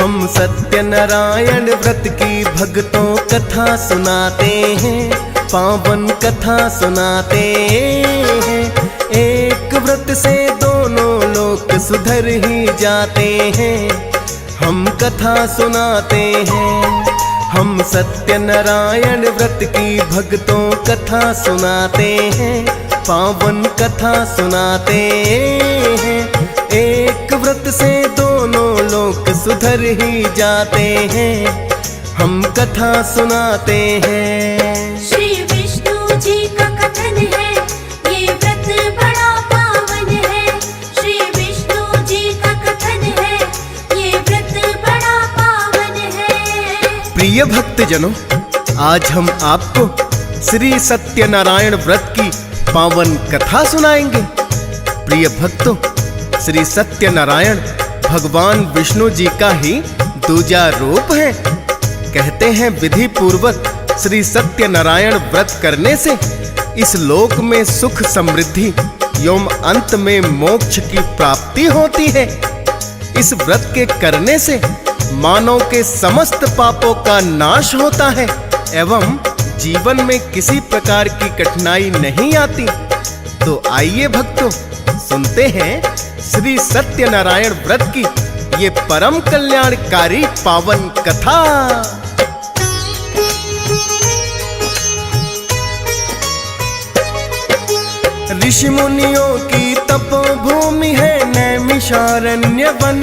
हम सत्यनारायण व्रत की भक्तों कथा सुनाते हैं, पावन कथा सुनाते हैं। एक व्रत से दोनों लोक सुधर ही जाते हैं, हम कथा सुनाते हैं। हम सत्यनारायण व्रत की भक्तों कथा सुनाते हैं, पावन कथा सुनाते हैं। एक व्रत से दोनों लोक सुधर ही जाते हैं, हम कथा सुनाते हैं। श्री विष्णु जी का कथन है, ये व्रत बड़ा पावन है। श्री विष्णु जी का कथन है, ये व्रत बड़ा पावन है। प्रिय भक्तजनों, आज हम आपको श्री सत्यनारायण व्रत की पावन कथा सुनाएंगे। प्रिय भक्तों, श्री सत्यनारायण भगवान विष्णु जी का ही दूजा रूप है। कहते हैं विधि पूर्वक श्री सत्यनारायण व्रत करने से इस लोक में सुख समृद्धि एवं अंत में मोक्ष की प्राप्ति होती है। इस व्रत के करने से मानव के समस्त पापों का नाश होता है एवं जीवन में किसी प्रकार की कठिनाई नहीं आती। तो आइए भक्तों, सुनते हैं श्री सत्यनारायण व्रत की ये परम कल्याणकारी पावन कथा। ऋषि मुनियों की तपोभूमि है नैमिषारण्य वन,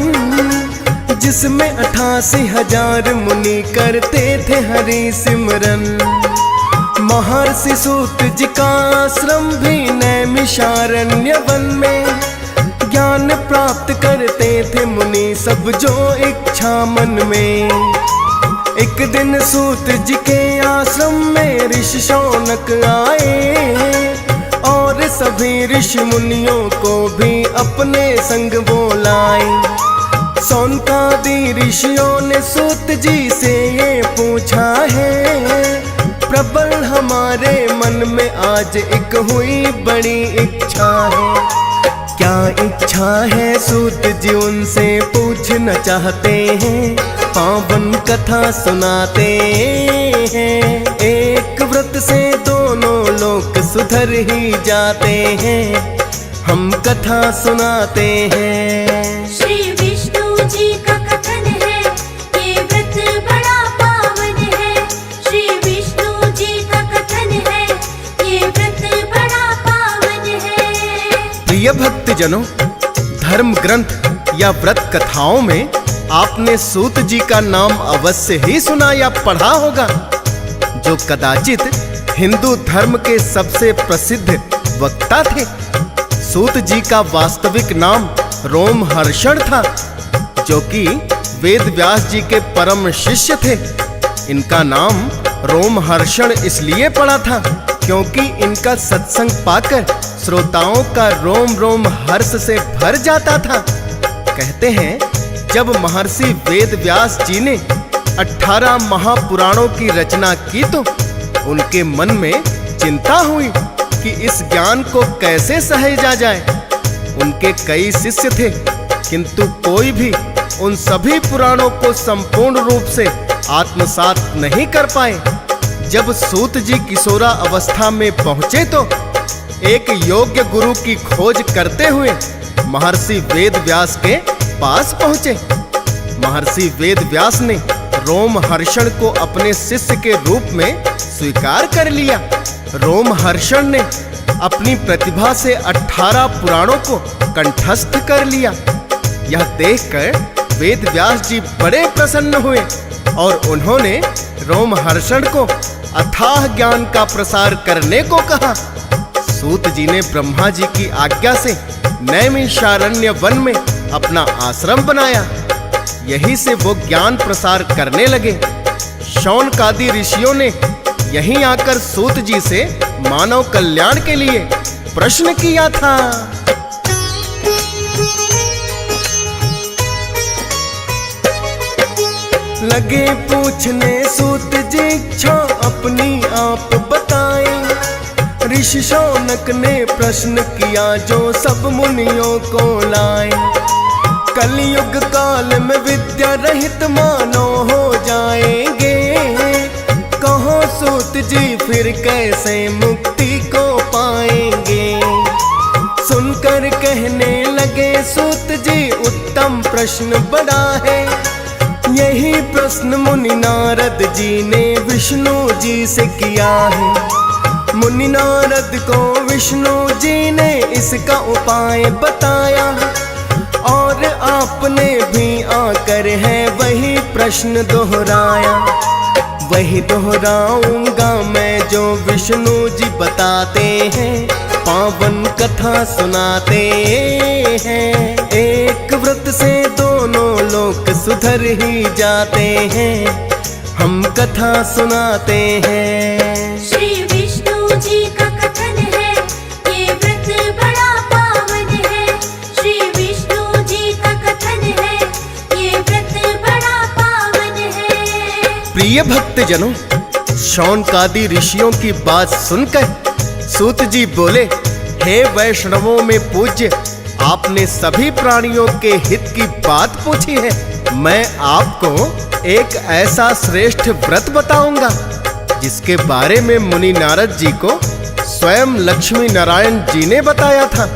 जिसमें 88,000 मुनि करते थे हरि सिमरन। महर्षि सूत जी का आश्रम भी नैमिषारण्य वन में, ज्ञान प्राप्त करते थे मुनि सब जो इच्छा मन में। एक दिन सूत जी के आश्रम में ऋषि शौनक आए और सभी ऋषि मुनियों को भी अपने संग बोलाए। सौनकादि ऋषियों ने सूत जी से ये पूछा है, प्रबल हमारे मन में आज एक हुई बड़ी इच्छा है। क्या इच्छा है सूत जी उनसे पूछना चाहते हैं, पावन कथा सुनाते हैं। एक व्रत से दोनों लोक सुधर ही जाते हैं, हम कथा सुनाते हैं। श्री विष्णु जी का कथन है, ये व्रत बड़ा पावन है। श्री विष्णु जी का कथन है, ये व्रत बड़ा पावन है। प्रिय भक्तजनों, धर्म ग्रंथ या व्रत कथाओं में आपने सूत जी का नाम अवश्य ही सुना या पढ़ा होगा, जो कदाचित हिंदू धर्म के सबसे प्रसिद्ध वक्ता थे। सूत जी का वास्तविक नाम रोमहर्षण था, जो कि वेद व्यास जी के परम शिष्य थे। इनका नाम रोमहर्षण इसलिए पड़ा था क्योंकि इनका सत्संग पाकर श्रोताओं का रोम रोम हर्ष से भर जाता था। कहते हैं, जब महर्षि वेद व्यास जी ने 18 महापुराणों की रचना की तो उनके मन में चिंता हुई कि इस ज्ञान को कैसे सहेजा जाए। उनके कई शिष्य थे, किंतु कोई भी उन सभी पुराणों को संपूर्ण रूप से आत्मसात नहीं कर पाए। जब सूत जी किशोरा अवस्था में पहुंचे तो एक योग्य गुरु की खोज करते हुए महर्षि वेद व्यास के पास पहुंचे। महर्षि वेद व्यास ने रोमहर्षण को अपने शिष्य के रूप में स्वीकार कर लिया। रोमहर्षण ने अपनी प्रतिभा से 18 पुराणों को कंठस्थ कर लिया। यह देखकर वेद व्यास जी बड़े प्रसन्न हुए और उन्होंने रोमहर्षण को अथाह ज्ञान का प्रसार करने को कहा। सूत जी ने ब्रह्मा जी की आज्ञा से नैमिषारण्य वन में अपना आश्रम बनाया। यहीं से वो ज्ञान प्रसार करने लगे। शौनकादि ऋषियों ने यहीं आकर सूत जी से मानव कल्याण के लिए प्रश्न किया था। लगे पूछने सूत जी इच्छा अपनी आप बताए। ऋषि शौनक ने प्रश्न किया जो सब मुनियों को लाए। कलयुग काल में विद्या रहित मानो हो जाएंगे। कहो सूत जी फिर कैसे मुक्ति को पाएंगे। सुनकर कहने लगे सूत जी उत्तम प्रश्न बड़ा है। यही प्रश्न मुनि नारद जी ने विष्णु जी से किया है। मुनि नारद को विष्णु जी ने इसका उपाय बताया और आपने भी आकर है वही प्रश्न दोहराया। वही दोहराऊंगा मैं जो विष्णु जी बताते हैं, पावन कथा सुनाते हैं। एक व्रत से दोनों लोक सुधर ही जाते हैं, हम कथा सुनाते हैं। श्री विष्णु जी का कथन है, ये व्रत बड़ा पावन है। श्री विष्णु जी का कथन है, ये व्रत बड़ा पावन है। प्रिय भक्तजनों, शौनकादि ऋषियों की बात सुनकर सूत जी बोले, हे वैष्णवों में पूज्य, आपने सभी प्राणियों के हित की बात पूछी है। मैं आपको एक ऐसा श्रेष्ठ व्रत बताऊंगा जिसके बारे में मुनि नारद जी को स्वयं लक्ष्मी नारायण जी ने बताया था।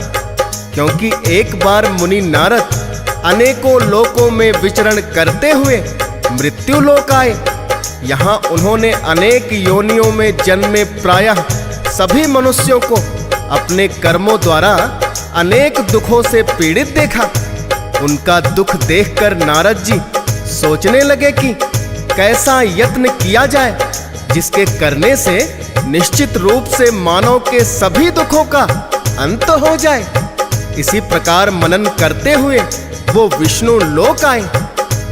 क्योंकि एक बार मुनि नारद अनेकों लोकों में विचरण करते हुए मृत्यु लोक आए। यहाँ उन्होंने अनेक योनियों में जन्मे प्रायः सभी मनुष्यों को अपने कर्मों द्वारा अनेक दुखों से पीड़ित देखा। उनका दुख देखकर नारद जी सोचने लगे कि कैसा यत्न किया जाए जिसके करने से निश्चित रूप से मानव के सभी दुखों का अंत हो जाए। इसी प्रकार मनन करते हुए वो विष्णु लोक आए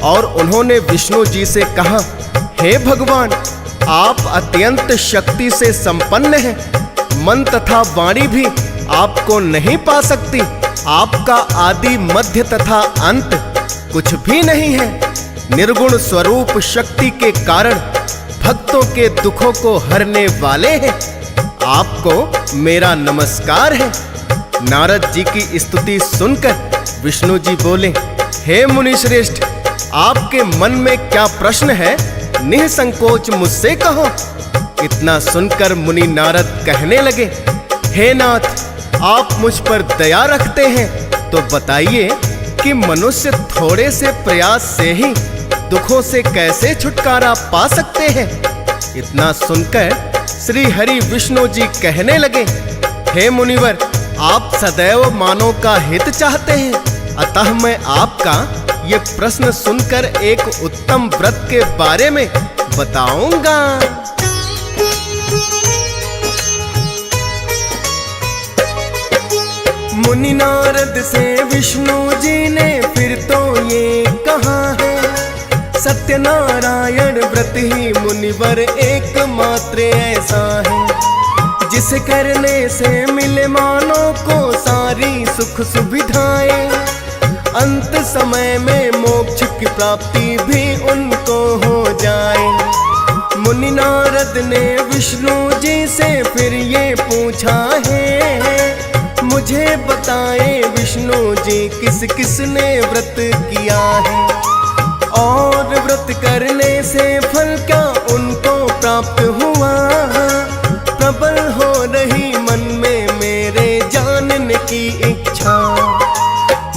और उन्होंने विष्णु जी से कहा, हे भगवान, आप अत्यंत शक्ति से संपन्न हैं। मन तथा वाणी भी आपको नहीं पा सकती। आपका आदि मध्य तथा अंत कुछ भी नहीं है। निर्गुण स्वरूप शक्ति के कारण भक्तों के दुखों को हरने वाले हैं। आपको मेरा नमस्कार है। नारद जी की स्तुति सुनकर विष्णु जी बोले, हे मुनि श्रेष्ठ, आपके मन में क्या प्रश्न है, निसंकोच मुझसे कहो। इतना सुनकर मुनि नारद कहने लगे, हे नाथ, आप मुझ पर दया रखते हैं तो बताइए कि मनुष्य थोड़े से प्रयास से ही दुखों से कैसे छुटकारा पा सकते हैं। इतना सुनकर श्री हरि विष्णु जी कहने लगे, हे मुनिवर, आप सदैव मानव का हित चाहते हैं, अतः मैं आपका ये प्रश्न सुनकर एक उत्तम व्रत के बारे में बताऊंगा। मुनि नारद से विष्णु जी ने फिर तो ये कहा है, सत्यनारायण व्रत ही मुनिवर एकमात्र ऐसा है जिसे करने से मिले मानव को सारी सुख सुविधाएं। अंत समय में मोक्ष की प्राप्ति भी उनको हो जाए। मुनि नारद ने विष्णु जी से फिर ये पूछा है, मुझे बताए विष्णु जी किस किस ने व्रत किया है और व्रत करने से फल क्या उनको प्राप्त हुआ। प्रबल हो रही मन में मेरे जानने की इच्छा।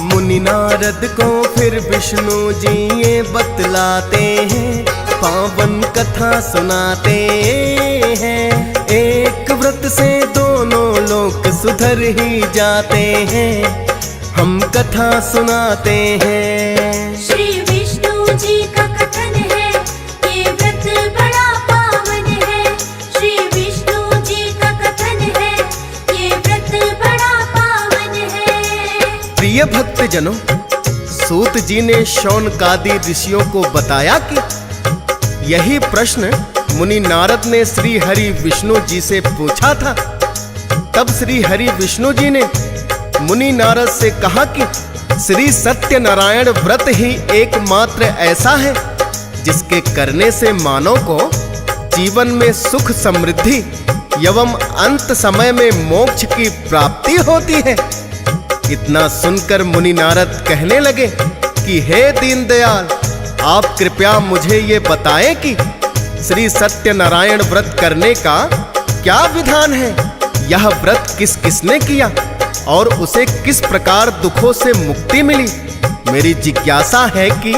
मुनि नारद को फिर विष्णु जी ये बतलाते हैं, पावन कथा सुनाते हैं। एक व्रत से दोनों लोक सुधर ही जाते हैं, हम कथा सुनाते हैं। श्री विष्णु जी का कथन है, ये व्रत बड़ा पावन है। श्री विष्णु जी का कथन है, ये व्रत बड़ा पावन है। प्रिय भक्तजनों, सूत जी ने शौनकादि ऋषियों को बताया कि यही प्रश्न मुनि नारद ने श्री हरि विष्णु जी से पूछा था। तब श्री हरि विष्णु जी ने मुनि नारद से कहा कि श्री सत्यनारायण व्रत ही एकमात्र ऐसा है जिसके करने से मानव को जीवन में सुख समृद्धि एवं अंत समय में मोक्ष की प्राप्ति होती है। इतना सुनकर मुनि नारद कहने लगे, कि हे दीनदयाल, आप कृपया मुझे ये बताएं कि श्री सत्यनारायण व्रत करने का क्या विधान है। यह व्रत किस किसने किया और उसे किस प्रकार दुखों से मुक्ति मिली। मेरी जिज्ञासा है कि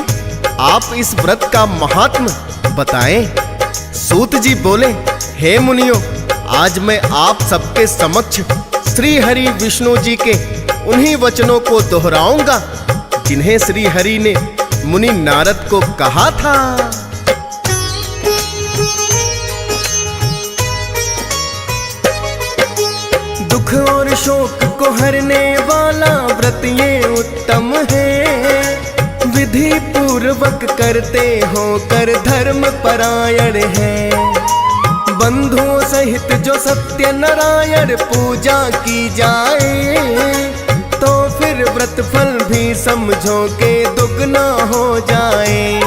आप इस व्रत का महात्म्य बताएं। सूत जी बोले, हे मुनियों, आज मैं आप सबके समक्ष श्री हरि विष्णु जी के उन्हीं वचनों को दोहराऊंगा जिन्हें श्री हरि ने मुनि नारद को कहा था। दुख और शोक को हरने वाला व्रत ये उत्तम है। विधि पूर्वक करते हो कर धर्म परायण है। बंधुओं सहित जो सत्य नारायण पूजा की जाए, तो फिर व्रत फल भी समझो के दुगना हो जाए।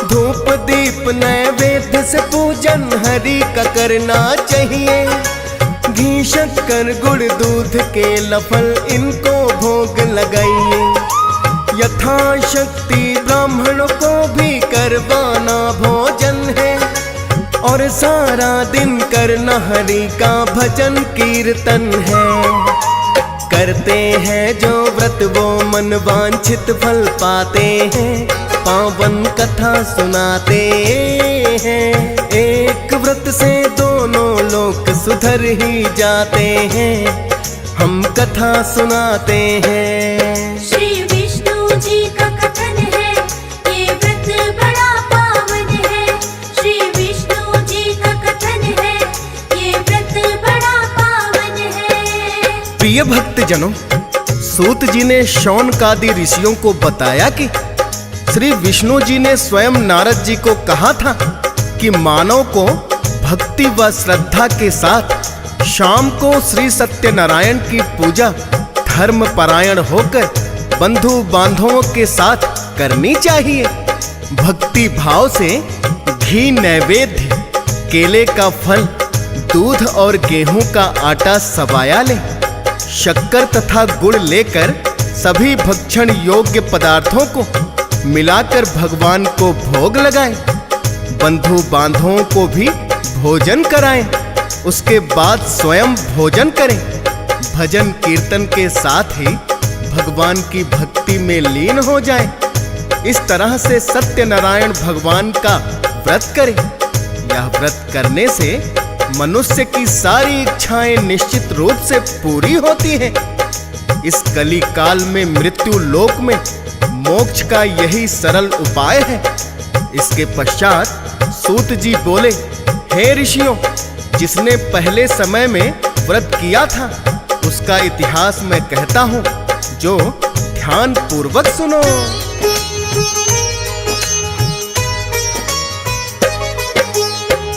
धूप दीप नैवेद्य से पूजन हरि का करना चाहिए। घी शक्कर गुड़ दूध के लफल इनको भोग लगाइए। यथाशक्ति ब्राह्मणों को भी करवाना भोजन है। और सारा दिन करना हरि का भजन कीर्तन है। करते हैं जो व्रत वो मन वांछित फल पाते हैं। पावन कथा सुनाते हैं। एक व्रत से दोनों लोक सुधर ही जाते हैं। हम कथा सुनाते हैं। श्री विष्णु जी का कथन है, ये व्रत बड़ा पावन है। श्री विष्णु जी का कथन है, ये व्रत बड़ा पावन है। प्रिय भक्त जनों, सूत जी ने शौनकादि ऋषियों को बताया कि श्री विष्णु जी ने स्वयं नारद जी को कहा था कि मानव को भक्ति व श्रद्धा के साथ शाम को श्री सत्यनारायण की पूजा धर्म परायण होकर बंधु बांधवों के साथ करनी चाहिए। भक्ति भाव से घी नैवेद्य, केले का फल, दूध और गेहूं का आटा सवाया ले। शक्कर तथा गुड़ लेकर सभी भक्षण योग्य पदार्थों को मिलाकर भगवान को भोग लगाएं। बंधु बांधवों को भी भोजन कराएं। उसके बाद स्वयं भोजन करें। भजन कीर्तन के साथ ही भगवान की भक्ति में लीन हो जाएं। इस तरह से सत्यनारायण भगवान का व्रत करें। यह व्रत करने से मनुष्य की सारी इच्छाएं निश्चित रूप से पूरी होती हैं। इस कली काल में मृत्यु लोक में मोक्ष का यही सरल उपाय है। इसके पश्चात सूत जी बोले, हे ऋषियों, जिसने पहले समय में व्रत किया था उसका इतिहास मैं कहता हूं, जो ध्यान पूर्वक सुनो।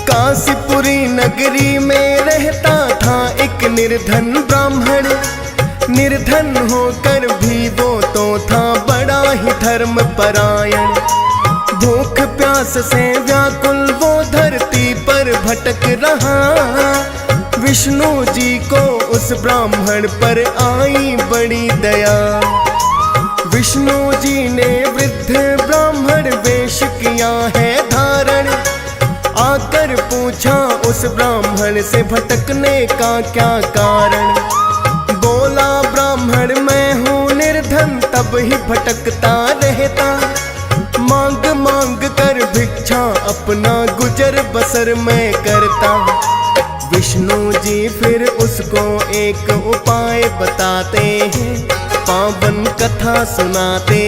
काशीपुरी नगरी में रहता था एक निर्धन ब्राह्मण। निर्धन होकर भी वो तो था बड़ा ही धर्म परायण। भूख प्यास से व्याकुल वो धरती पर भटक रहा। विष्णु जी को उस ब्राह्मण पर आई बड़ी दया। विष्णु जी ने वृद्ध ब्राह्मण वेश किया है धारण। आकर पूछा उस ब्राह्मण से भटकने का क्या कारण। बोला ब्राह्मण, मैं हूँ निर्धन तब ही भटकता रहता। मांग मांग कर भिक्षा अपना गुजर बसर मैं करता। विष्णु जी फिर उसको एक उपाय बताते हैं। पावन कथा सुनाते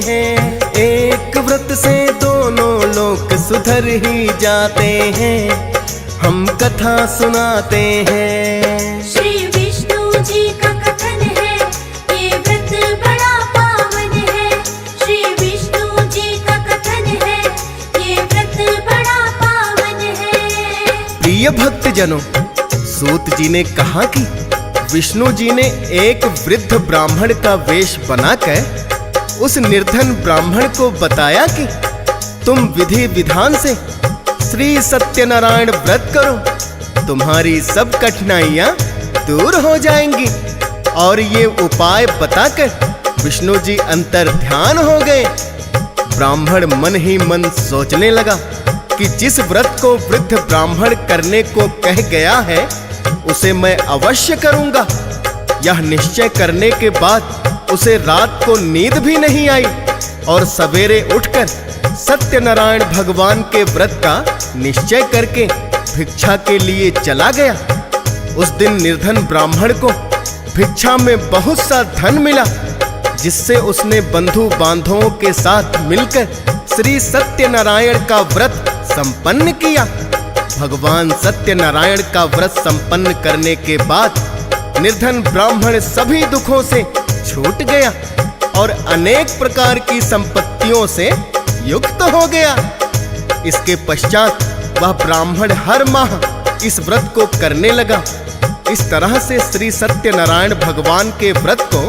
हैं। एक व्रत से दोनों लोक सुधर ही जाते हैं। हम कथा सुनाते हैं। श्री विष्णु जी का कथन है, ये व्रत बड़ा पावन है। श्री विष्णु जी का कथन है, ये व्रत बड़ा पावन है। प्रिय भक्त जनों, सूत जी ने कहा कि विष्णु जी ने एक वृद्ध ब्राह्मण का वेश बनाकर उस निर्धन ब्राह्मण को बताया कि तुम विधि विधान से श्री सत्यनारायण व्रत करो, तुम्हारी सब कठिनाइयां दूर हो जाएंगी। और ये उपाय बताकर विष्णु जी अंतर ध्यान हो गए। ब्राह्मण मन ही मन सोचने लगा कि जिस व्रत को वृद्ध ब्राह्मण करने को कह गया है उसे मैं अवश्य करूंगा। यह निश्चय करने के बाद उसे रात को नींद भी नहीं आई और सवेरे उठकर सत्यनारायण भगवान के व्रत का निश्चय करके भिक्षा के लिए चला गया। उस दिन निर्धन ब्राह्मण को भिक्षा में बहुत सा धन मिला, जिससे उसने बंधु बांधवों के साथ मिलकर श्री सत्यनारायण का व्रत संपन्न किया। भगवान सत्यनारायण का व्रत संपन्न करने के बाद निर्धन ब्राह्मण सभी दुखों से छूट गया और अनेक प्रकार की संपत्तियों से युक्त हो गया। इसके पश्चात वह ब्राह्मण हर माह इस व्रत को करने लगा। इस तरह से श्री सत्यनारायण भगवान के व्रत को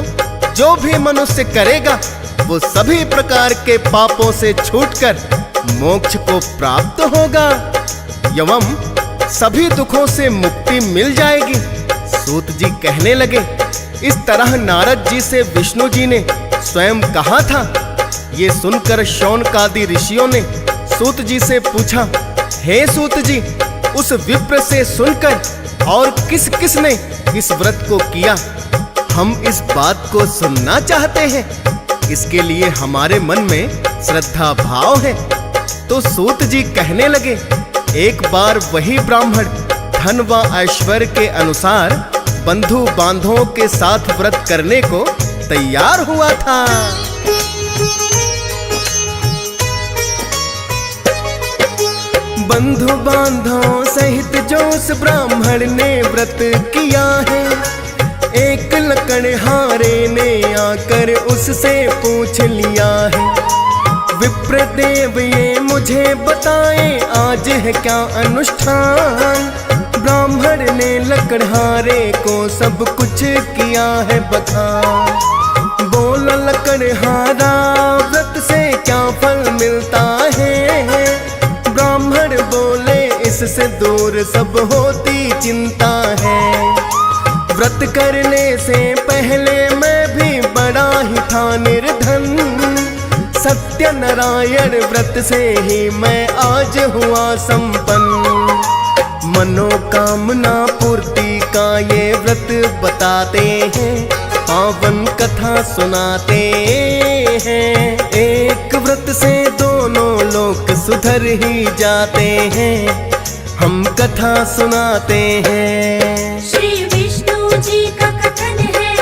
जो भी मनुष्य करेगा वो सभी प्रकार के पापों से छूटकर मोक्ष को प्राप्त होगा एवं सभी दुखों से मुक्ति मिल जाएगी। सूत जी कहने लगे, इस तरह नारद जी से विष्णु जी ने स्वयं कहा था। ये सुनकर शौनकादि ऋषियों ने सूत जी से पूछा, हे सूत जी, उस विप्र से सुनकर और किस किस ने इस व्रत को किया, हम इस बात को सुनना चाहते हैं। इसके लिए हमारे मन में श्रद्धा भाव है। तो सूत जी कहने लगे, एक बार वही ब्राह्मण धन व ऐश्वर्य के अनुसार बंधु बांधवों के साथ व्रत करने को तैयार हुआ था। बंधु बांधवों सहित जो उस ब्राह्मण ने व्रत किया है, एक लकड़हारे ने आकर उससे पूछ लिया है, विप्रदेव ये मुझे बताएं आज है क्या अनुष्ठान। ब्राह्मण ने लकड़हारे को सब कुछ किया है बखान। बोला लकड़हारा, व्रत से क्या फल मिलता है। ब्राह्मण बोले, इससे दूर सब होती चिंता है। व्रत करने से पहले मैं भी बड़ा ही था निर्धन, सत्यनारायण व्रत से ही मैं आज हुआ संपन्न। मनोकामना पूर्ति का ये व्रत बताते हैं, पावन कथा सुनाते हैं। एक व्रत से दोनों लोक सुधर ही जाते हैं, हम कथा सुनाते हैं। श्री विष्णु जी का कथन है,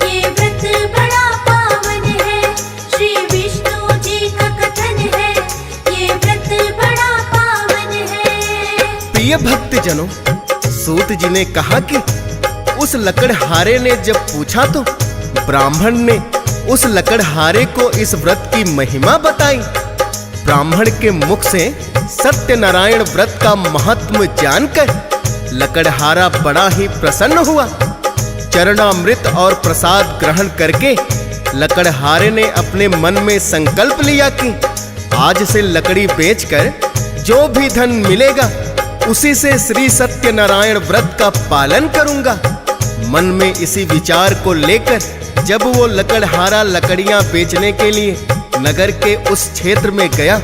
ये व्रत बड़ा पावन है। श्री विष्णु जी का कथन है, ये व्रत बड़ा पावन है। प्रिय भक्तजनों, सूत जी ने कहा कि उस लकड़हारे ने जब पूछा तो ब्राह्मण ने उस लकड़हारे को इस व्रत की महिमा बताई। ब्राह्मण के मुख से सत्यनारायण व्रत का महत्व जानकर लकड़हारा बड़ा ही प्रसन्न हुआ। चरणामृत और प्रसाद ग्रहण करके लकड़हारे ने अपने मन में संकल्प लिया कि आज से लकड़ी बेचकर जो भी धन मिलेगा उसी से श्री सत्यनारायण व्रत का पालन करूंगा। मन में इसी विचार को लेकर जब वो लकड़हारा लकड़ियां बेचने के लिए नगर के उस क्षेत्र में गया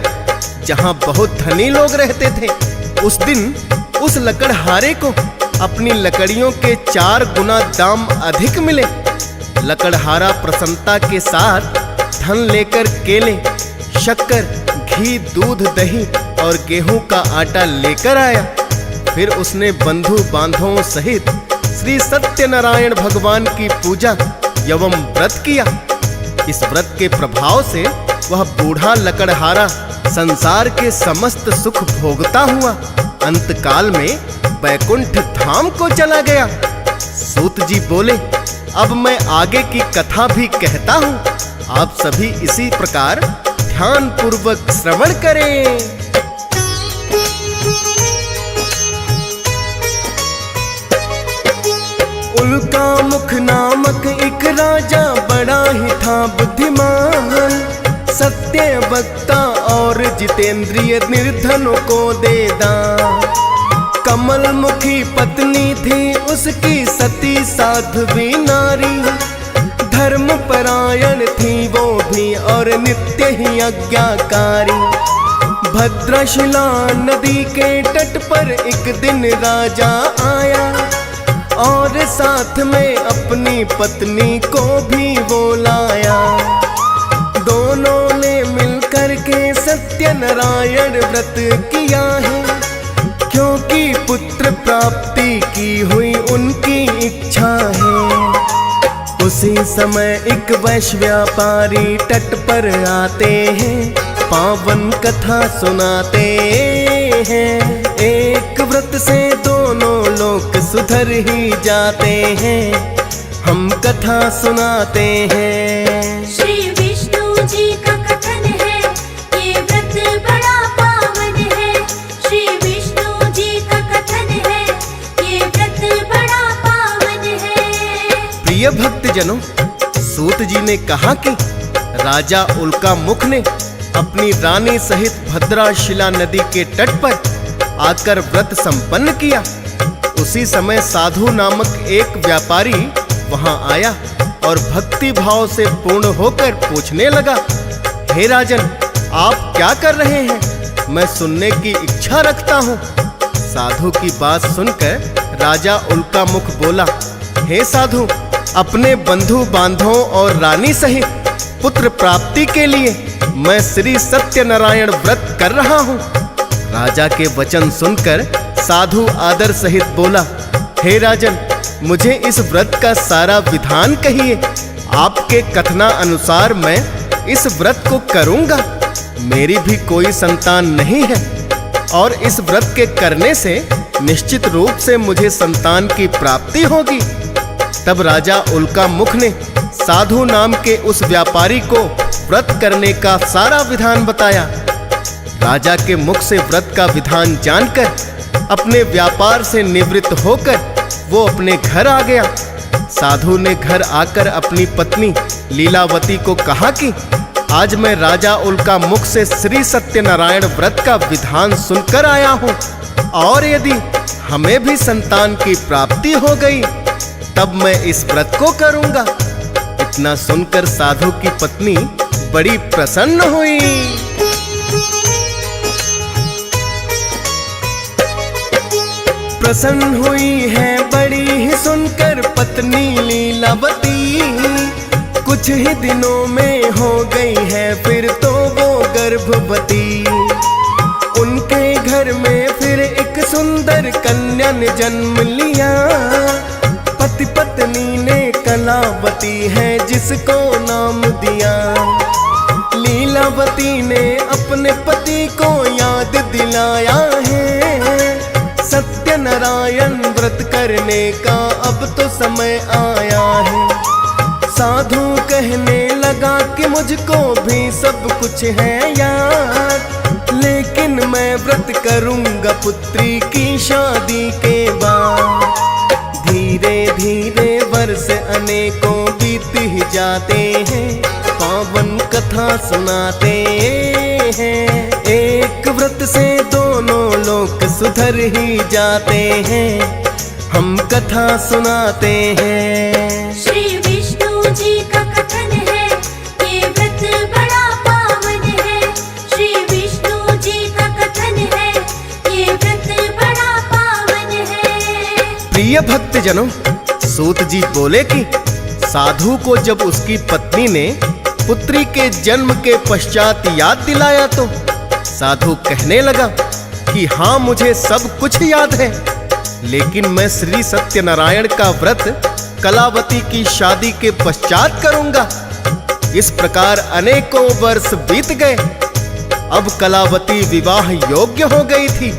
जहां बहुत धनी लोग रहते थे, उस दिन उस लकड़हारे को अपनी लकड़ियों के 4 गुना दाम अधिक मिले। लकड़हारा प्रसन्नता के साथ धन लेकर केले, शक्कर, घी, दूध, दही और गेहूं का आटा लेकर आया। फिर उसने बंधु बांधवों सहित श्री सत्यनारायण भगवान की पूजा एवं व्रत किया। इस व्रत के प्रभाव से वह बूढ़ा लकड़हारा संसार के समस्त सुख भोगता हुआ अंतकाल में वैकुंठ धाम को चला गया। सूत जी बोले, अब मैं आगे की कथा भी कहता हूँ, आप सभी इसी प्रकार ध्यान पूर्वक श्रवण करें। उल्का मुख नामक एक राजा बड़ा ही था बुद्धिमान, सत्य वक्ता और जितेंद्रिय निर्धनों को दे दान। कमल मुखी पत्नी थी उसकी सती साध्वी नारी, धर्म परायण थी वो भी और नित्य ही आज्ञाकारी। भद्रशिला नदी के तट पर एक दिन राजा आया और साथ में अपनी पत्नी को भी वो लाया। दोनों ने मिलकर के सत्यनारायण व्रत किया है, क्योंकि पुत्र प्राप्ति की हुई उनकी इच्छा है। उसी समय एक वैश्य व्यापारी तट पर आते हैं, पावन कथा सुनाते हैं। एक व्रत से दोनों लोग सुधर ही जाते हैं, हम कथा सुनाते हैं। श्री विष्णु जी का कथन है, ये व्रत बड़ा पावन है। श्री विष्णु जी का कथन है, ये व्रत बड़ा पावन है। प्रिय भक्तजनों, सूत जी ने कहा कि राजा उल्कामुख ने अपनी रानी सहित भद्राशिला नदी के तट पर आकर व्रत संपन्न किया। उसी समय साधु नामक एक व्यापारी वहां आया और भक्ति भाव से पूर्ण होकर पूछने लगा, हे राजन, आप क्या कर रहे हैं? मैं सुनने की इच्छा रखता हूँ। साधु की बात सुनकर राजा उल्कामुख बोला, हे साधु, अपने बंधु बांधवों और रानी सहित पुत्र प्राप्ति के लिए मैं श्री सत्यनारायण व्रत कर रहा हूँ। राजा के वचन सुनकर साधु आदर सहित बोला, हे राजन, मुझे इस व्रत का सारा विधान कहिए। आपके कथना अनुसार मैं इस व्रत को करूंगा। मेरी भी कोई संतान नहीं है और इस व्रत के करने से निश्चित रूप से मुझे संतान की प्राप्ति होगी। तब राजा उल्कामुख ने साधु नाम के उस व्यापारी को व्रत करने का सारा विधान बताया। राजा के मुख से व्रत का विधान जानकर अपने व्यापार से निवृत्त होकर वो अपने घर आ गया। साधु ने घर आकर अपनी पत्नी लीलावती को कहा कि आज मैं राजा उल्कामुख से श्री सत्यनारायण व्रत का विधान सुनकर आया हूँ, और यदि हमें भी संतान की प्राप्ति हो गई तब मैं इस व्रत को करूंगा। इतना सुनकर साधु की पत्नी बड़ी प्रसन्न हुई। प्रसन्न हुई है बड़ी ही सुनकर पत्नी लीलावती। कुछ ही दिनों में हो गई है फिर तो वो गर्भवती। उनके घर में फिर एक सुंदर कन्या ने जन्म लिया। पति पत्नी ने कलावती है जिसको नाम दिया। लीलावती ने अपने पति को याद दिलाया है, सत्यनारायण व्रत करने का अब तो समय आया है। साधु कहने लगा कि मुझको भी सब कुछ है याद, लेकिन मैं व्रत करूंगा पुत्री की शादी के बाद। धीरे धीरे वर्ष अनेकों बीत ही जाते हैं, पावन कथा सुनाते हैं। एक व्रत से दोनों लोग सुधर ही जाते हैं, हम कथा सुनाते हैं। श्री विष्णु जी का कथन है, ये व्रत बड़ा पावन है। श्री विष्णु जी का कथन है, ये व्रत बड़ा पावन है। प्रिय भक्तजनों, सूत जी बोले कि साधु को जब उसकी पत्नी ने पुत्री के जन्म के पश्चात याद दिलाया तो साधु कहने लगा कि हाँ, मुझे सब कुछ याद है, लेकिन मैं श्री सत्यनारायण का व्रत कलावती की शादी के पश्चात करूंगा। इस प्रकार अनेकों वर्ष बीत गए। अब कलावती विवाह योग्य हो गई थी,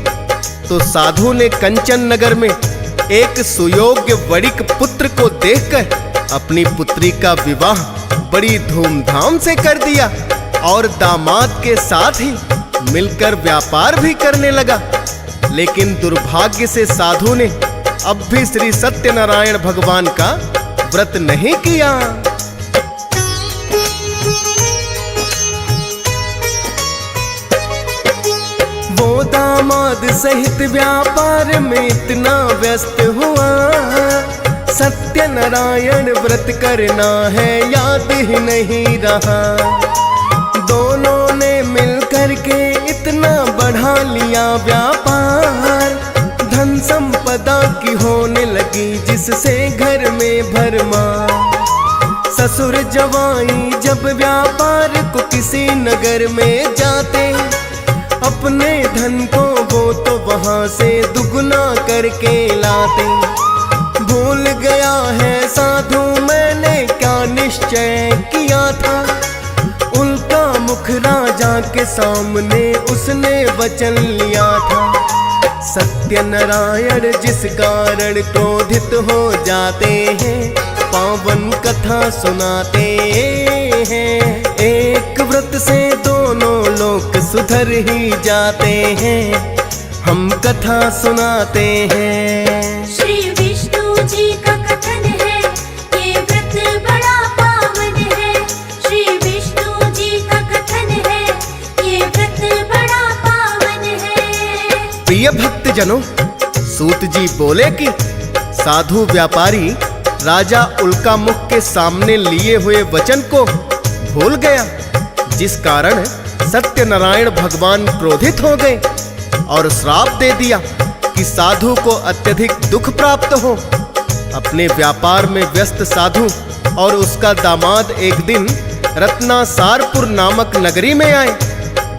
तो साधु ने कंचन नगर में एक सुयोग्य वणिक पुत्र को देखकर अपनी पुत्री का विवाह बड़ी धूमधाम से कर दिया और दामाद के साथ ही मिलकर व्यापार भी करने लगा। लेकिन दुर्भाग्य से साधु ने अब भी श्री सत्यनारायण भगवान का व्रत नहीं किया। वो दामाद सहित व्यापार में इतना व्यस्त हुआ, सत्यनारायण व्रत करना है याद ही नहीं रहा। दोनों ने मिलकर के इतना बढ़ा लिया व्यापार, धन संपदा की होने लगी जिससे घर में भरमार। ससुर जवाई जब व्यापार को किसी नगर में जाते, अपने धन को वो तो वहां से दुगना करके लाते। भूल गया है साधु मैंने क्या निश्चय किया था, उल्का मुख राजा के सामने उसने वचन लिया था। सत्यनारायण जिस कारण क्रोधित हो जाते हैं, पावन कथा सुनाते हैं। एक व्रत से दोनों लोग सुधर ही जाते हैं, हम कथा सुनाते हैं। श्री विष्णु जी का कथन है, ये व्रत बड़ा पावन है। श्री विष्णु जी का कथन है, ये व्रत बड़ा पावन है। प्रिय भक्तजनों, सूत जी बोले कि साधु व्यापारी राजा उल्कामुख के सामने लिए हुए वचन को भूल गया, जिस कारण सत्यनारायण भगवान क्रोधित हो गए और श्राप दे दिया कि साधु को अत्यधिक दुख प्राप्त हो। अपने व्यापार में व्यस्त साधु और उसका दामाद एक दिन रत्नासारपुर नामक नगरी में आए,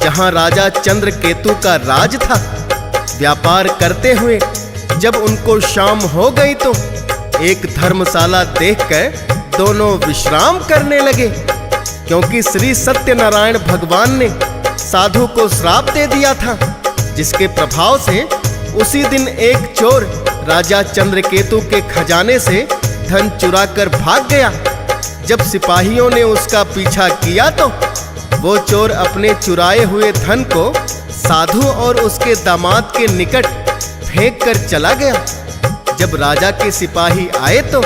जहां राजा चंद्रकेतु का राज था। व्यापार करते हुए जब उनको शाम हो गई तो एक धर्मशाला देखकर दोनों विश्राम करने लगे, क्योंकि श्री सत्यनारायण भगवान ने साधु को श्राप दे दिया था, जिसके प्रभाव से उसी दिन एक चोर राजा चंद्रकेतु के खजाने से धन चुराकर भाग गया। जब सिपाहियों ने उसका पीछा किया तो वो चोर अपने चुराए हुए धन को साधु और उसके दामाद के निकट फेंक कर चला गया। जब राजा के सिपाही आए तो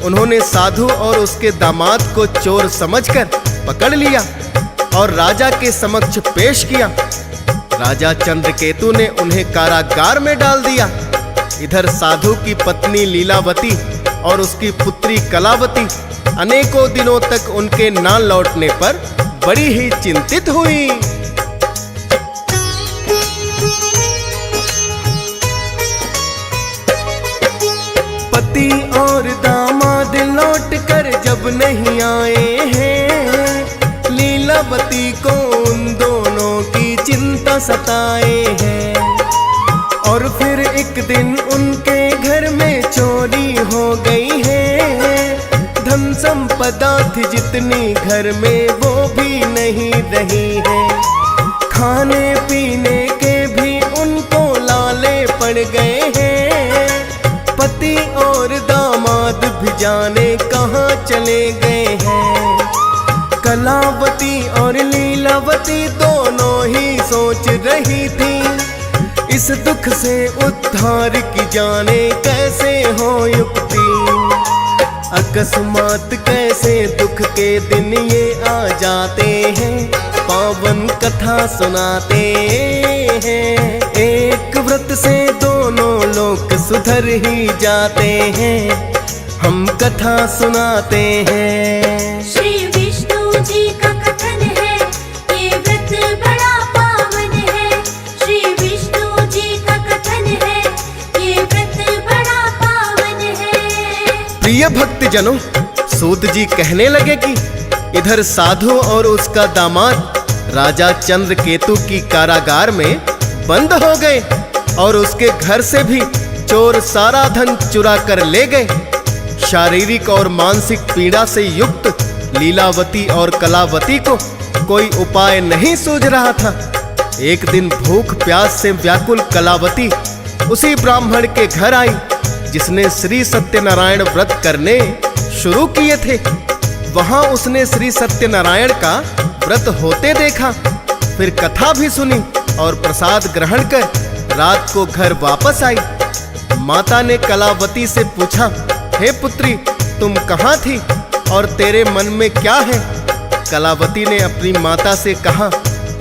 उन्होंने साधु और उसके दामाद को चोर समझकर पकड़ लिया और राजा के समक्ष पेश किया। राजा चंद्रकेतु ने उन्हें कारागार में डाल दिया। इधर साधु की पत्नी लीलावती और उसकी पुत्री कलावती अनेकों दिनों तक उनके ना लौटने पर बड़ी ही चिंतित हुई। पति और दामाद लौट कर जब नहीं आए हैं, लीलावती को उन दोनों की चिंता सताए हैं। और फिर एक दिन उनके घर में चोरी हो गई है। धन संपदा थी जितनी घर में वो भी नहीं रही है। खाने पीने के भी उनको लाले पड़ गए हैं। पति और दामाद भी जाने कहाँ चले गए हैं। कलावती और लीलावती दोनों ही सोच रही थी, इस दुख से उद्धार की जाने कैसे हो युक्ति। अकस्मात कैसे दुख के दिन ये आ जाते हैं, पावन कथा सुनाते हैं। एक व्रत से दोनों लोग सुधर ही जाते हैं, हम कथा सुनाते हैं। श्री विष्णु जी का कथन है, ये व्रत बड़ा पावन है। श्री विष्णु जी का कथन है, ये व्रत बड़ा पावन है। प्रिय भक्तजनों, सूत जी कहने लगे कि इधर साधु और उसका दामाद राजा चंद्रकेतु की कारागार में बंद हो गए और उसके घर से भी चोर सारा धन चुरा कर ले गए। शारीरिक और मानसिक पीड़ा से युक्त लीलावती और कलावती को कोई उपाय नहीं सूझ रहा था। एक दिन भूख प्यास से व्याकुल कलावती उसी ब्राह्मण के घर आई जिसने श्री सत्यनारायण व्रत करने शुरू किए थे। वहां उसने श्री सत्यनारायण का व्रत होते देखा, फिर कथा भी सुनी और प्रसाद ग्रहण कर रात को घर वापस आई। माता ने कलावती से पूछा, हे पुत्री, तुम कहाँ थी और तेरे मन में क्या है? कलावती ने अपनी माता से कहा,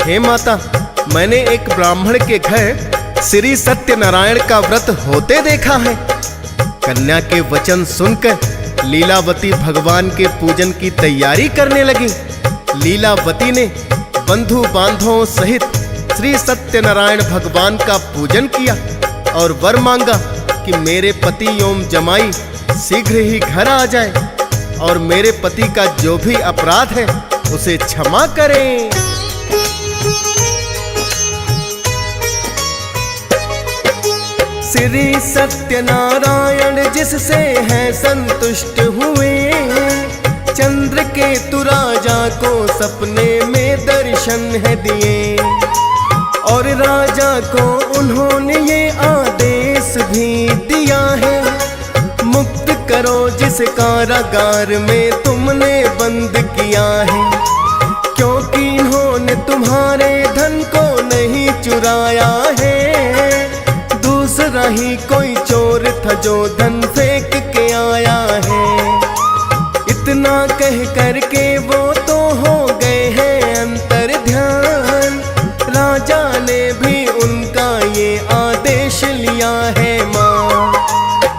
हे माता, मैंने एक ब्राह्मण के घर श्री सत्यनारायण का व्रत होते देखा है। कन्या के वचन सुनकर लीलावती भगवान के पूजन की तैयारी करने लगी। लीलावती ने बंधु बांधवों सहित श्री सत्यनारायण भगवान का पूजन किया और वर मांगा कि मेरे पति एवं जमाई शीघ्र ही घर आ जाए और मेरे पति का जो भी अपराध है उसे क्षमा करें। श्री सत्यनारायण जिससे है संतुष्ट हुए, चंद्र केतु राजा को सपने में दर्शन है दिए और राजा को उन्होंने ये आदेश भी दिया है, मुक्त करो जिस कारागार में तुमने बंद किया है, क्योंकि इन्होंने तुम्हारे धन को नहीं चुराया है, दूसरा ही कोई चोर था जो धन फेंक के आया है। इतना कह करके वो तो हो गए हैं अंतर ध्यान, राजा ने भी उनका ये आदेश लिया है माँ।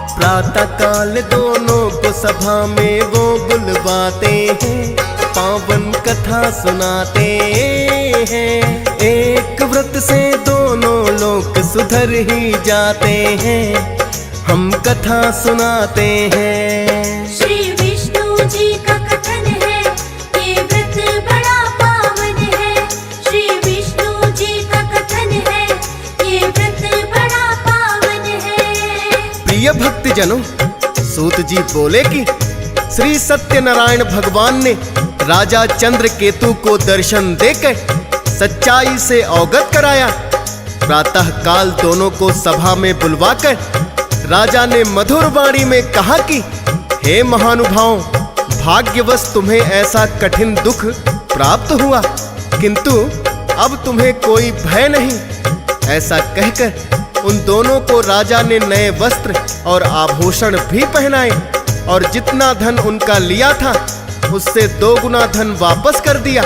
प्रातः काल दोनों को सभा में वो बुलवाते हैं, पावन कथा सुनाते हैं, एक व्रत से दोनों लोग सुधर ही जाते हैं, हम कथा सुनाते हैं। श्री विष्णु जी का कथन है, ये व्रत बड़ा पावन है। श्री विष्णु जी का कथन है, ये व्रत बड़ा पावन है। प्रिय भक्तजनों, सूत जी बोले कि श्री सत्यनारायण भगवान ने राजा चंद्रकेतु को दर्शन देकर सच्चाई से अवगत कराया। प्रातः काल दोनों को सभा में बुलवाकर राजा ने मधुर वाणी में कहा कि हे महानुभाव, भाग्यवश तुम्हें ऐसा कठिन दुख प्राप्त हुआ, किंतु अब तुम्हें कोई भय नहीं। ऐसा कहकर उन दोनों को राजा ने नए वस्त्र और आभूषण भी पहनाए और जितना धन उनका लिया था उससे 2 गुना धन वापस कर दिया।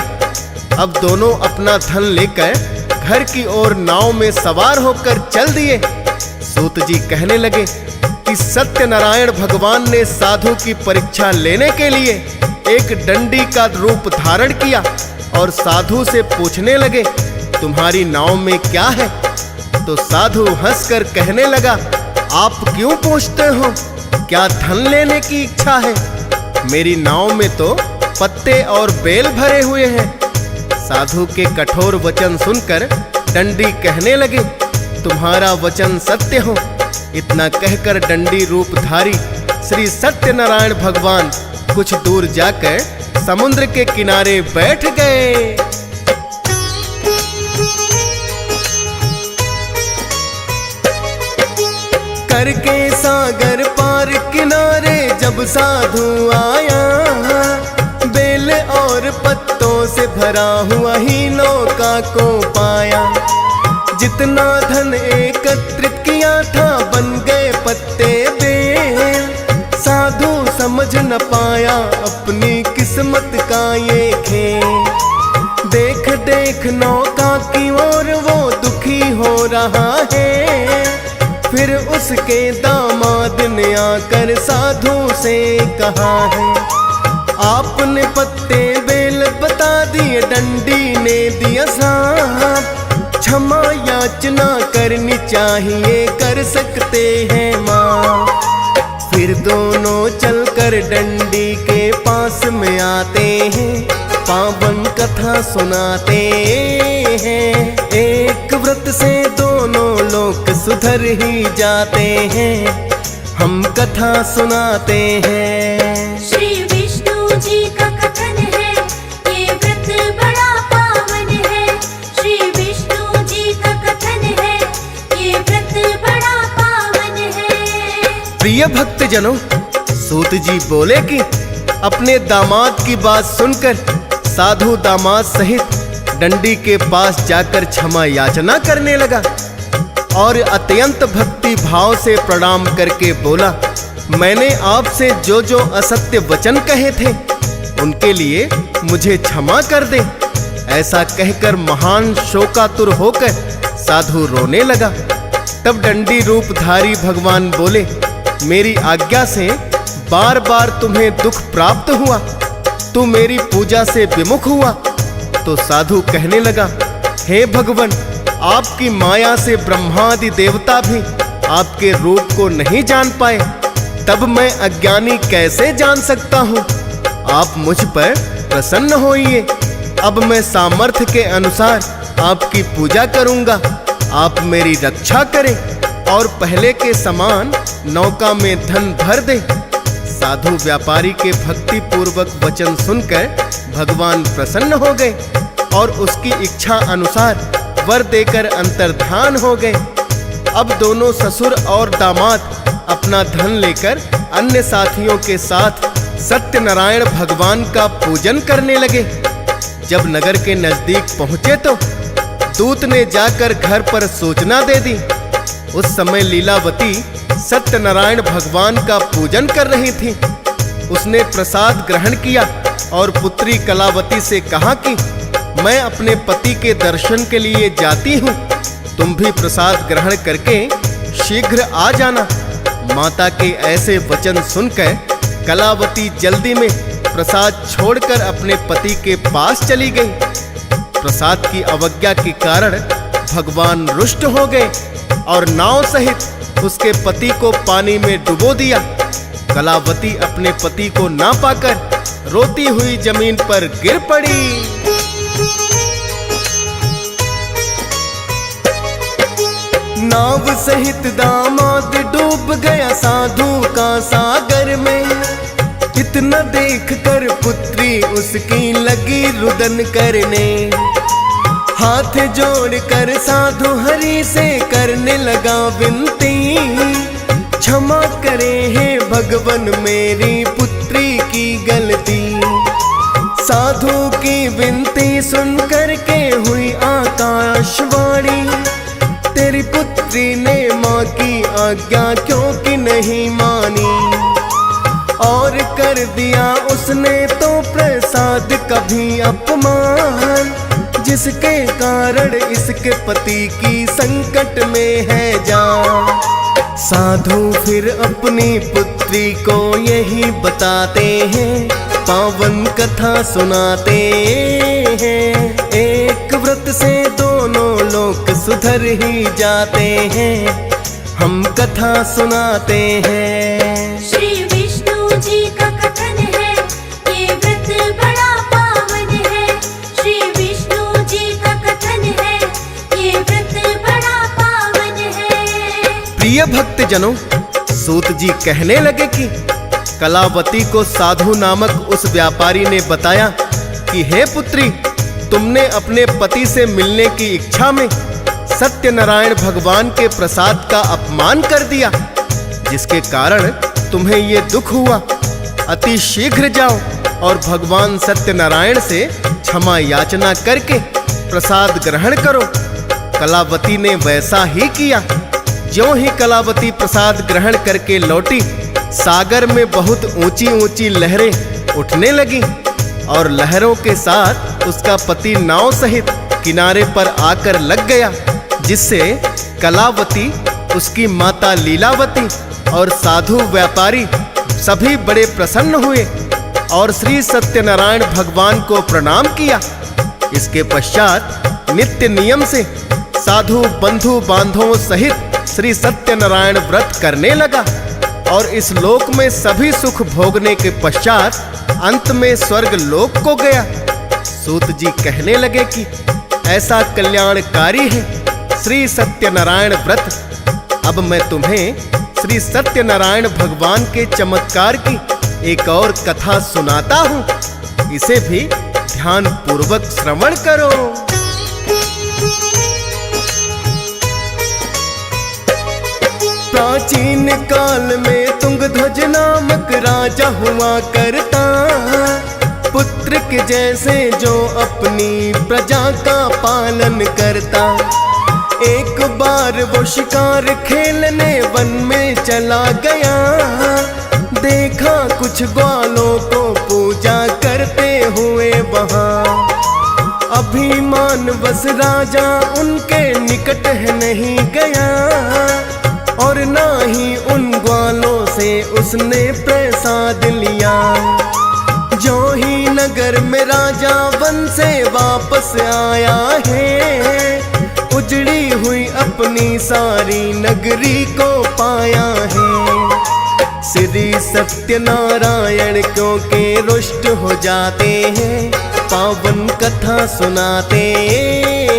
अब दोनों अपना धन लेकर घर की ओर नाव में सवार होकर चल दिए। सूत जी कहने लगे कि सत्यनारायण भगवान ने साधु की परीक्षा लेने के लिए एक डंडी का रूप धारण किया और साधु से पूछने लगे, तुम्हारी नाव में क्या है? तो साधु हंसकर कहने लगा, आप क्यों पूछते हो? क्या धन लेने की इच्छा है? मेरी नाव में तो पत्ते और बेल भरे हुए हैं। साधु के कठोर वचन सुनकर डंडी कहने लगे, तुम्हारा वचन सत्य हो। इतना कहकर डंडी रूपधारी श्री सत्यनारायण भगवान कुछ दूर जाकर समुद्र के किनारे बैठ गए। करके सागर पार किनारे जब साधु आया, बेल और पत्तों से भरा हुआ ही नौका को पाया। जितना धन एकत्रित किया था बन गए पत्ते बेल, साधु समझ न पाया अपनी किस्मत का ये खेल। देख देख नौका की ओर वो दुखी हो रहा है, फिर उसके दामाद ने आकर साधु से कहा है, आपने पत्ते बेल बता दिए, डंडी ने दिया साथ, क्षमा याचना करनी चाहिए, कर सकते हैं माँ। फिर दोनों चलकर डंडी के पास में आते हैं, पावन कथा सुनाते हैं। एक व्रत से दोनों लोग सुधर ही जाते हैं, हम कथा सुनाते हैं। श्री विष्णु जी का कथन है, ये व्रत बड़ा पावन है। श्री विष्णु जी का कथन है, ये व्रत बड़ा पावन है। प्रिय भक्तजनों, सूत जी बोले कि अपने दामाद की बात सुनकर साधु दामाद सहित डंडी के पास जाकर क्षमा याचना करने लगा और अत्यंत भक्ति भाव से प्रणाम करके बोला, मैंने आपसे जो जो असत्य वचन कहे थे उनके लिए मुझे क्षमा कर दे। ऐसा कहकर महान शोकातुर होकर साधु रोने लगा। तब डंडी रूपधारी भगवान बोले, मेरी आज्ञा से बार बार तुम्हें दुख प्राप्त हुआ, तू मेरी पूजा से विमुख हुआ। तो साधु कहने लगा, हे भगवान, आपकी माया से ब्रह्मादि देवता भी आपके रूप को नहीं जान पाए, तब मैं अज्ञानी कैसे जान सकता हूँ। आप मुझ पर प्रसन्न होइए। अब मैं सामर्थ्य के अनुसार आपकी पूजा करूँगा। आप मेरी रक्षा करें और पहले के समान नौका में धन भर दे। साधु व्यापारी के भक्ति पूर्वक वचन सुनकर भगवान प्रसन्न हो गए और उसकी इच्छा अनुसार वर देकर अंतर्धान हो गए। अब दोनों ससुर और दामाद अपना धन लेकर अन्य साथियों के साथ सत्यनारायण भगवान का पूजन करने लगे। जब नगर के नजदीक पहुंचे तो दूत ने जाकर घर पर सूचना दे दी। उस समय लीलावती सत्यनारायण भगवान का पूजन कर रही थी। उसने प्रसाद ग्रहण किया और पुत्री कलावती से कहा कि मैं अपने पति के दर्शन के लिए जाती हूँ, तुम भी प्रसाद ग्रहण करके शीघ्र आ जाना। माता के ऐसे वचन सुनकर कलावती जल्दी में प्रसाद छोड़कर अपने पति के पास चली गई। प्रसाद की अवज्ञा के कारण भगवान रुष्ट हो गए और नाव सहित उसके पति को पानी में डुबो दिया। कलावती अपने पति को ना पाकर रोती हुई जमीन पर गिर पड़ी। नाव सहित दामाद डूब गया साधु का सागर में। इतना देखकर पुत्री उसकी लगी रुदन करने। हाथ जोड़कर साधु हरि से करने लगा विनती, क्षमा करे हे भगवन मेरी पुत्री की गलती। साधु की विनती सुन करके हुई आकाशवाणी, तेरी पुत्री ने माँ की आज्ञा क्यों कि नहीं मानी। और कर दिया उसने तो प्रसाद कभी अपमान, जिसके कारण इसके पति की संकट में है जान। साधु फिर अपनी पुत्री को यही बताते हैं, पावन कथा सुनाते हैं। एक व्रत से दोनों लोक सुधर ही जाते हैं, हम कथा सुनाते हैं। श्री विष्णु जी का कथन है, ये व्रत बड़ा पावन है। श्री विष्णु जी का कथन है, ये व्रत बड़ा पावन है। प्रिय भक्तजनों, सूत जी कहने लगे कि कलावती को साधु नामक उस व्यापारी ने बताया कि हे पुत्री, तुमने अपने पति से मिलने की इच्छा में सत्यनारायण भगवान के प्रसाद का अपमान कर दिया, जिसके कारण तुम्हें ये दुख हुआ। अति शीघ्र जाओ और भगवान सत्यनारायण से क्षमा याचना करके प्रसाद ग्रहण करो। कलावती ने वैसा ही किया। ज्यों ही कलावती प्रसाद ग्रहण करके लौटी, सागर में बहुत ऊंची ऊंची लहरें उठने लगी और लहरों के साथ उसका पति नाव सहित किनारे पर आकर लग गया, जिससे कलावती, उसकी माता लीलावती और साधु व्यापारी सभी बड़े प्रसन्न हुए और श्री सत्यनारायण भगवान को प्रणाम किया। इसके पश्चात नित्य नियम से साधु बंधु बांधवों सहित श्री सत्यनारायण व्रत करने लगा और इस लोक में सभी सुख भोगने के पश्चात अंत में स्वर्ग लोक को गया। सूत जी कहने लगे कि ऐसा कल्याणकारी है श्री सत्यनारायण व्रत। अब मैं तुम्हें श्री सत्यनारायण भगवान के चमत्कार की एक और कथा सुनाता हूँ, इसे भी ध्यान पूर्वक श्रवण करो। प्राचीन काल में तुंगध्वज नामक राजा हुआ करता, पुत्र के जैसे जो अपनी प्रजा का पालन करता। एक बार वो शिकार खेलने वन में चला गया, देखा कुछ ग्वालों को पूजा करते हुए वहाँ। अभिमान बस राजा उनके निकट नहीं गया और ना ही उन ग्वालों से उसने प्रसाद लिया। जो ही नगर में राजा वन से वापस आया है, उजड़ी हुई अपनी सारी नगरी को पाया है। श्री सत्यनारायण क्योंकि रुष्ट हो जाते हैं, पावन कथा सुनाते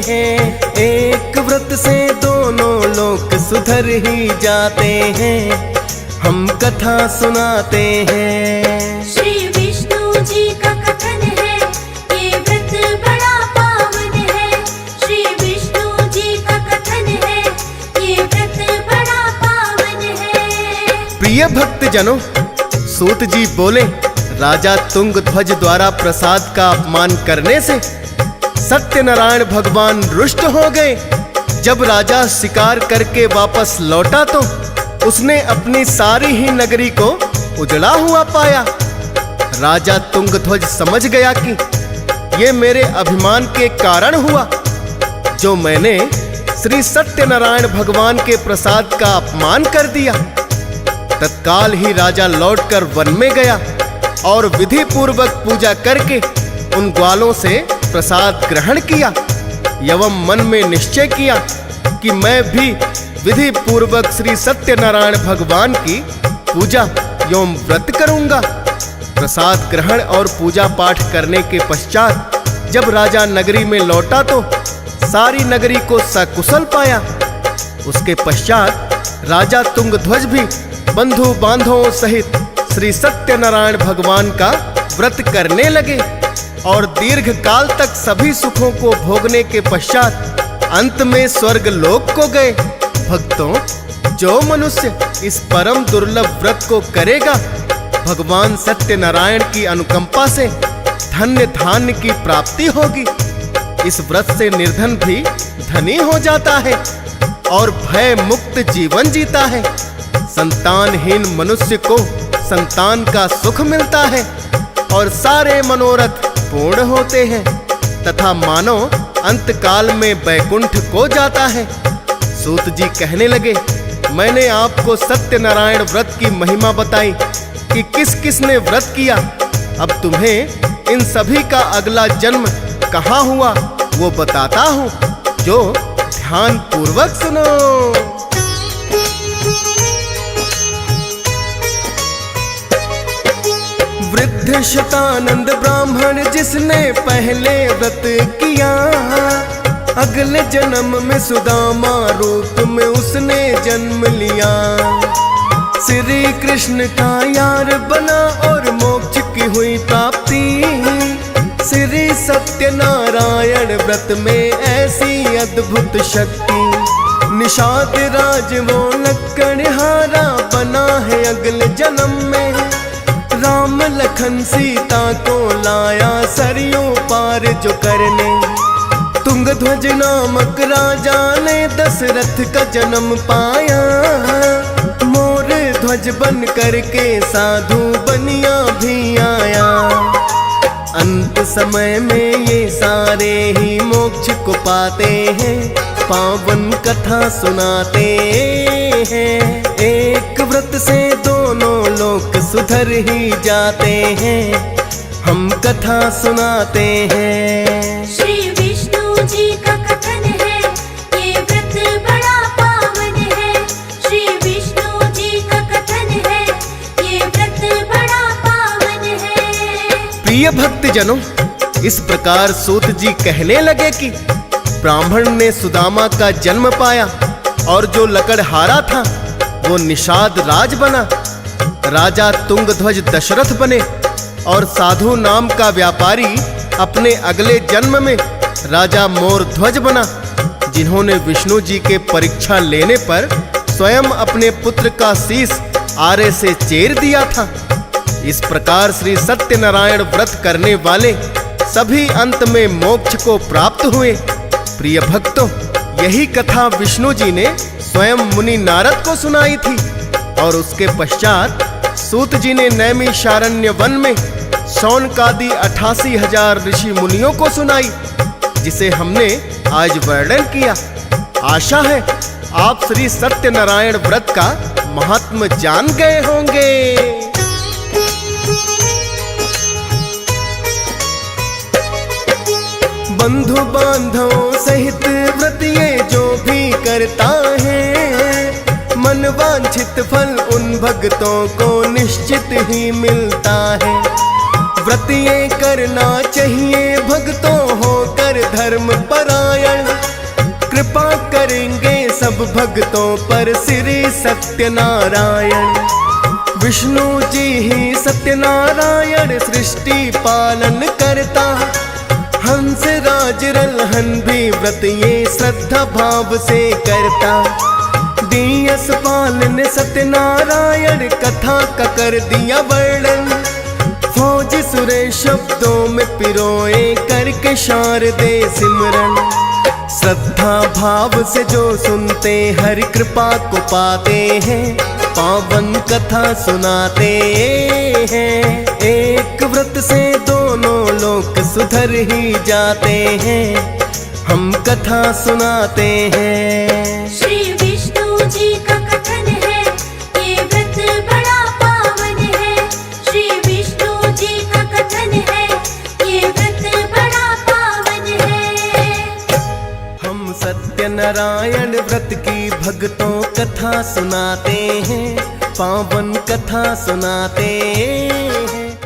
हैं। एक व्रत से दोनों लोक सुधर ही जाते हैं, हम कथा सुनाते हैं। श्री विष्णु जी का कथन है, ये व्रत बड़ा पावन है। श्री विष्णु जी का कथन है, ये व्रत बड़ा पावन है। प्रिय भक्त जनों, सूत जी बोले, राजा तुंगध्वज द्वारा प्रसाद का अपमान करने से सत्यनारायण भगवान रुष्ट हो गए। जब राजा शिकार करके वापस लौटा तो उसने अपनी सारी ही नगरी को उजड़ा हुआ पाया। राजा तुंगध्वज समझ गया कि ये मेरे अभिमान के कारण हुआ, जो मैंने श्री सत्यनारायण भगवान के प्रसाद का अपमान कर दिया। तत्काल ही राजा लौटकर वन में गया और विधि पूर्वक पूजा करके उन ग्वालों से प्रसाद ग्रहण किया एवं मन में निश्चय किया कि मैं भी विधि पूर्वक श्री सत्यनारायण भगवान की पूजा एवं व्रत करूंगा। प्रसाद ग्रहण और पूजा पाठ करने के पश्चात जब राजा नगरी में लौटा तो सारी नगरी को सकुशल पाया। उसके पश्चात राजा तुंगध्वज भी बंधु बांधवों सहित श्री सत्यनारायण भगवान का व्रत करने लगे और दीर्घ काल तक सभी सुखों को भोगने के पश्चात अंत में स्वर्ग लोक को गए। भक्तों, जो मनुष्य इस परम दुर्लभ व्रत को करेगा, भगवान सत्यनारायण की अनुकंपा से धन्य धान्य की प्राप्ति होगी। इस व्रत से निर्धन भी धनी हो जाता है और भय मुक्त जीवन जीता है। संतानहीन मनुष्य को संतान का सुख मिलता है और सारे मनोरथ पूर्ण होते हैं तथा मानव अंत काल में वैकुंठ को जाता है। सूत जी कहने लगे, मैंने आपको सत्यनारायण व्रत की महिमा बताई कि किस किस ने व्रत किया। अब तुम्हें इन सभी का अगला जन्म कहाँ हुआ वो बताता हूँ, जो ध्यान पूर्वक सुनो। वृद्ध शतानंद ब्राह्मण जिसने पहले व्रत किया, अगले जन्म में सुदामा रूप में उसने जन्म लिया। श्री कृष्ण का यार बना और मोक्ष की हुई प्राप्ति। श्री सत्यनारायण व्रत में ऐसी अद्भुत शक्ति। निषाद राज वो लक्कड़हारा बना है अगले जन्म में। राम लखन सीता को लाया सरयों पार जो करने। तुंगध्वज नामक राजा ने दशरथ का जन्म पाया। मोर ध्वज बन करके साधु बनिया भी आया। अंत समय में ये सारे ही मोक्ष को पाते हैं, पावन कथा सुनाते हैं। एक व्रत से दोनों लोक सुधर ही जाते हैं, हम कथा सुनाते हैं। श्री विष्णु जी का कथन है, ये व्रत बड़ा पावन है। श्री विष्णु जी का कथन है, ये व्रत बड़ा पावन है। प्रिय भक्त जनों, इस प्रकार सूत जी कहने लगे कि ब्राह्मण ने सुदामा का जन्म पाया और जो लकड़हारा था वो निषाद राज बना। राजा तुंगध्वज दशरथ बने और साधु नाम का व्यापारी अपने अगले जन्म में राजा मोरध्वज बना, जिन्होंने विष्णु जी के परीक्षा लेने पर स्वयं अपने पुत्र का शीश आरे से चीर दिया था। इस प्रकार श्री सत्यनारायण व्रत करने वाले सभी अंत में मोक्ष को प्राप्त हुए। प्रिय भक्तों, यही कथा विष्णु जी ने स्वयं मुनि नारद को सुनाई थी और उसके पश्चात सूत जी ने नैमिषारण्य वन में शौनकादि 88,000 ऋषि मुनियों को सुनाई, जिसे हमने आज वर्णन किया। आशा है आप श्री सत्यनारायण व्रत का महात्म जान गए होंगे। बंधु बांधवों सहित व्रत ये जो भी करता है, मन वांछित फल उन भक्तों को निश्चित ही मिलता है। व्रत ये करना चाहिए भक्तों होकर धर्म परायण, कृपा करेंगे सब भक्तों पर श्री सत्यनारायण। विष्णु जी ही सत्यनारायण सृष्टि पालन करता, हंस राज रल्हन भी व्रत ये श्रद्धा भाव से करता। दियस पालन सत्यनारायण कथा का कर दिया वर्णन, फौज सुरेश शब्दों में पिरोए करके शारदे सिमरन। श्रद्धा भाव से जो सुनते हर कृपा को पाते हैं, पावन कथा सुनाते हैं। एक व्रत से दोनों लोक सुधर ही जाते हैं, हम कथा सुनाते हैं। श्री विष्णु जी का कथन है, ये व्रत बड़ा पावन है। श्री विष्णु जी का कथन है, ये व्रत बड़ा पावन है। हम सत्यनारायण व्रत की भक्तों कथा सुनाते हैं, पावन कथा सुनाते